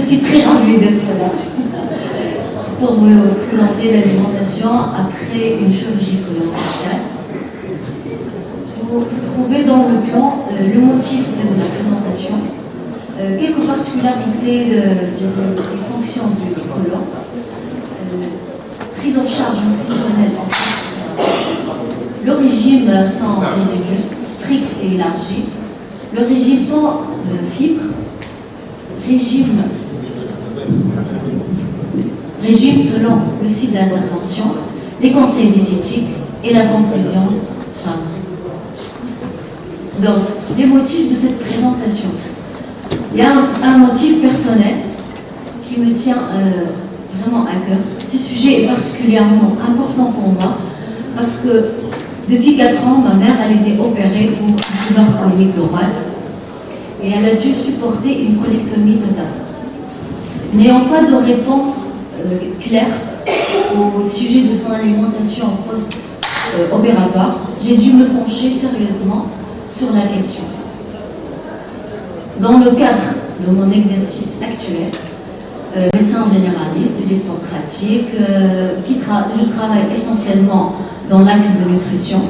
suis très ravie d'être là pour vous présenter l'alimentation après une chirurgie colorectale. Vous trouvez dans le plan le motif de la présentation, quelques particularités des fonctions du côlon, prise en charge nutritionnelle en France, le régime sans résidus, strict et élargi, le régime sans fibres, régime selon le site d'intervention, les conseils diététiques et la conclusion. Donc, les motifs de cette présentation. Il y a un motif personnel qui me tient vraiment à cœur. Ce sujet est particulièrement important pour moi parce que depuis 4 ans, ma mère elle était opérée pour une tumeur chronique droite et elle a dû supporter une colectomie totale. N'ayant pas de réponse claire au sujet de son alimentation post-opératoire, j'ai dû me pencher sérieusement sur la question. Dans le cadre de mon exercice actuel, médecin généraliste, libre pratique, je travaille essentiellement dans l'axe de nutrition.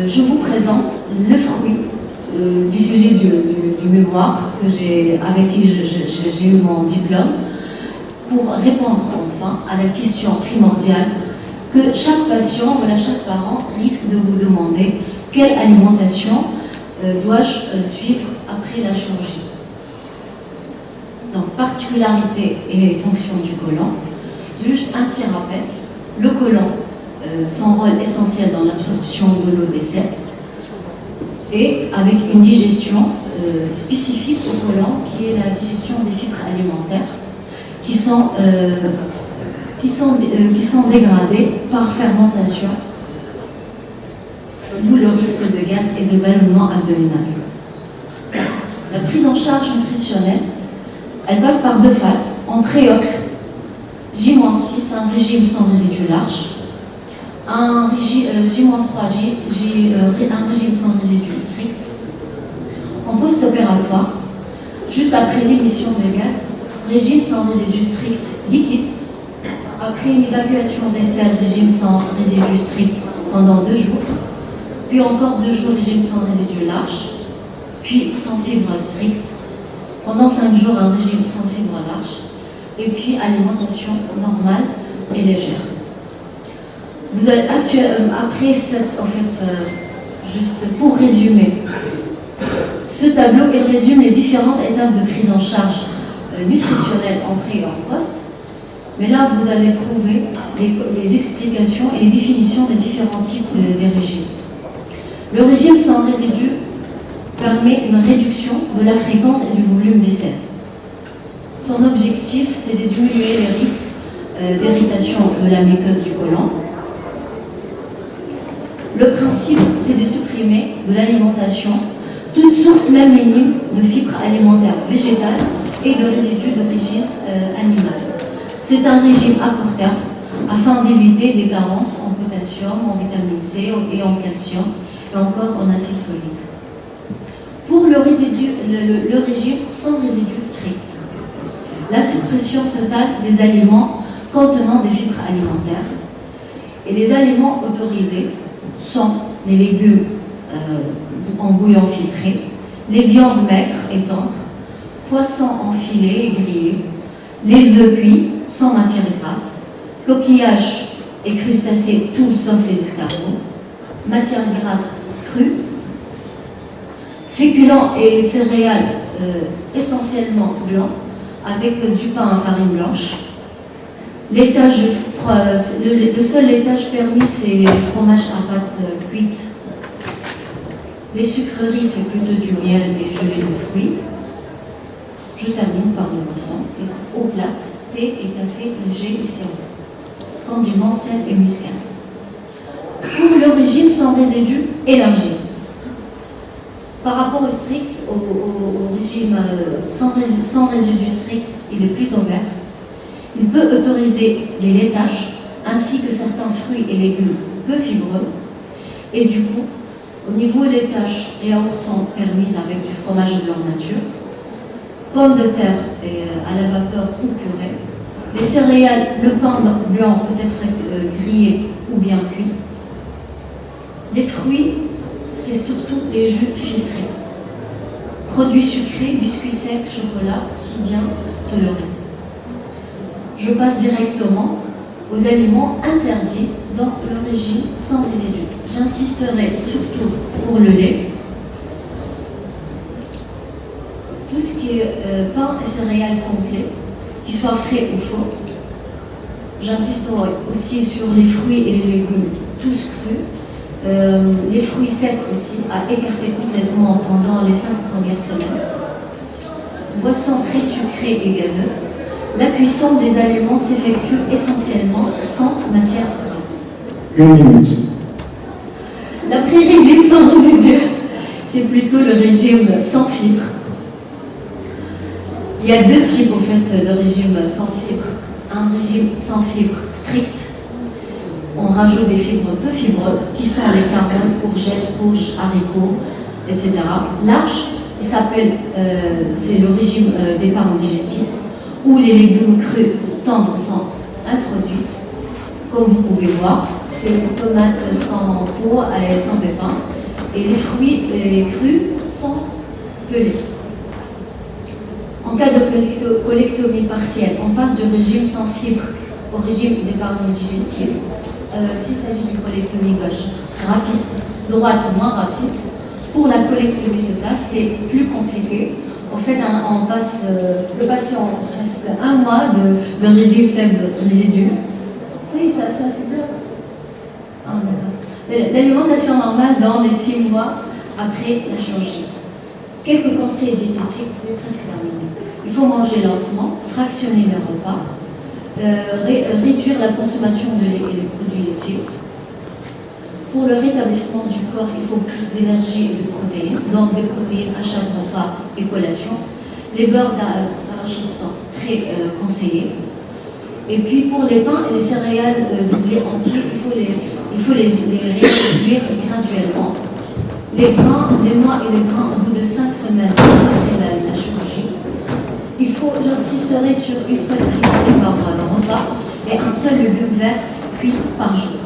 Je vous présente le fruit du sujet du mémoire avec qui j'ai eu mon diplôme pour répondre enfin à la question primordiale que chaque patient, chaque parent risque de vous demander: quelle alimentation dois-je suivre après la chirurgie? Donc, particularité et fonction du côlon. Juste un petit rappel. Le côlon, son rôle essentiel dans l'absorption de l'eau des selles et avec une digestion spécifique au côlon qui est la digestion des fibres alimentaires qui sont dégradées par fermentation, d'où le risque de gaz et de ballonnement abdominal. La prise en charge nutritionnelle, elle passe par 2 phases. En préop, J-6, un régime sans résidus larges. J-3, un régime sans résidus strict. En post-opératoire, juste après l'émission des gaz, régime sans résidus strict liquide. Après une évacuation des selles, régime sans résidus strict pendant 2 jours. Puis encore 2 jours, régime sans résidus larges. Puis sans fibre stricte. Pendant 5 jours, un régime sans fibre large. Et puis alimentation normale et légère. Vous allez après cette, juste pour résumer, ce tableau, il résume les différentes étapes de prise en charge nutritionnelle en pré et en post. Mais là, vous allez trouver les explications et les définitions des différents types des régimes. Le régime sans résidus permet une réduction de la fréquence et du volume des selles. Son objectif, c'est de diminuer les risques d'irritation de la muqueuse du côlon. Le principe, c'est de supprimer de l'alimentation toute source même minime de fibres alimentaires végétales et de résidus d'origine animale. C'est un régime à court terme afin d'éviter des carences en potassium, en vitamine C et en calcium et encore en acide folique. Pour le régime sans résidus stricts, la suppression totale des aliments contenant des fibres alimentaires et les aliments autorisés sont les légumes en bouillon filtré, les viandes maigres et tendres, poissons en filet et grillés, les œufs cuits sans matière grasse, coquillages et crustacés, tout sauf les escargots, matière grasse crue, féculents et céréales essentiellement blancs, avec du pain à farine blanche. Laitage, le seul laitage permis, c'est les fromages à pâte cuite. Les sucreries, c'est plutôt du miel et gelée de fruits. Je termine par les boissons. Eau plate, thé et café léger et sirop. Condiments, sel et muscade. Pour le régime sans résidus élargi. Par rapport au strict, au régime sans résidus strict, il est plus ouvert. Il peut autoriser les laitages ainsi que certains fruits et légumes peu fibreux. Et du coup, au niveau laitage, les yaourts sont permis avec du fromage blanc nature. pommes de terre et, à la vapeur ou purée. Les céréales, le pain blanc peut être grillé ou bien cuit. Les fruits, c'est surtout les jus filtrés. Produits sucrés, biscuits secs, chocolat, si bien tolérés. Je passe directement aux aliments interdits dans le régime sans résidus. J'insisterai surtout pour le lait, tout ce qui est pain et céréales complets, qu'ils soient frais ou chauds. J'insisterai aussi sur les fruits et les légumes, tous crus. Les fruits secs aussi, à écarter complètement pendant les 5 premières semaines. Boissons très sucrées et gazeuses. La cuisson des aliments s'effectue essentiellement sans matière grasse. 1 minute. L'après-régime sans résidus, c'est plutôt le régime sans fibres. Il y a 2 types en fait de régime sans fibres. Un régime sans fibres strict. On rajoute des fibres peu fibreux, qui sont les carottes, courgettes, courges, haricots, etc. Large, il s'appelle, c'est le régime des parents digestifs, où les légumes crus tendres sont introduites. Comme vous pouvez voir, c'est les tomates sans peau et sans pépins, et les fruits crus sont pelés. En cas de colectomie partielle, on passe du régime sans fibres au régime des parents digestifs. S'il s'agit d'une colectomie gauche, rapide, droite moins rapide. Pour la colectomie totale, c'est plus compliqué. En fait, on passe, le patient reste 1 mois de régime faible résidu. Oui, ça c'est bien. L'alimentation normale dans les 6 mois après la chirurgie. Quelques conseils diététiques, c'est presque terminé. Il faut manger lentement, fractionner les repas, réduire la consommation de lait et des produits laitiers. Pour le rétablissement du corps, il faut plus d'énergie et de protéines, donc des protéines à chaque repas et collation. Les beurres d'arachide sont très conseillés. Et puis pour les pains et les céréales de blé entier, il faut les réduire graduellement. Les grains, les noix et les grains au bout de 5 semaines après la chirurgie. J'insisterai sur une seule activité par repas et un seul légume vert cuit par jour.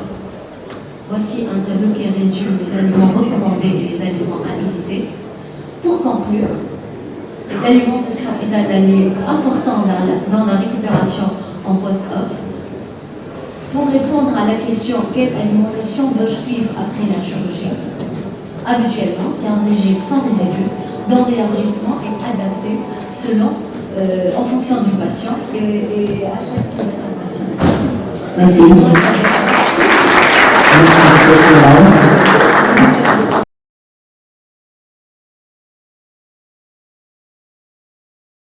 Voici un tableau qui résume les aliments recommandés et les aliments à éviter. Pour conclure, l'alimentation est un allié important dans la récupération en post-op. Pour répondre à la question quelle alimentation dois-je suivre après la chirurgie, habituellement, c'est un régime sans résidus, dont l'élargissement est adapté en fonction du patient et à chaque type d'information. Merci. Merci.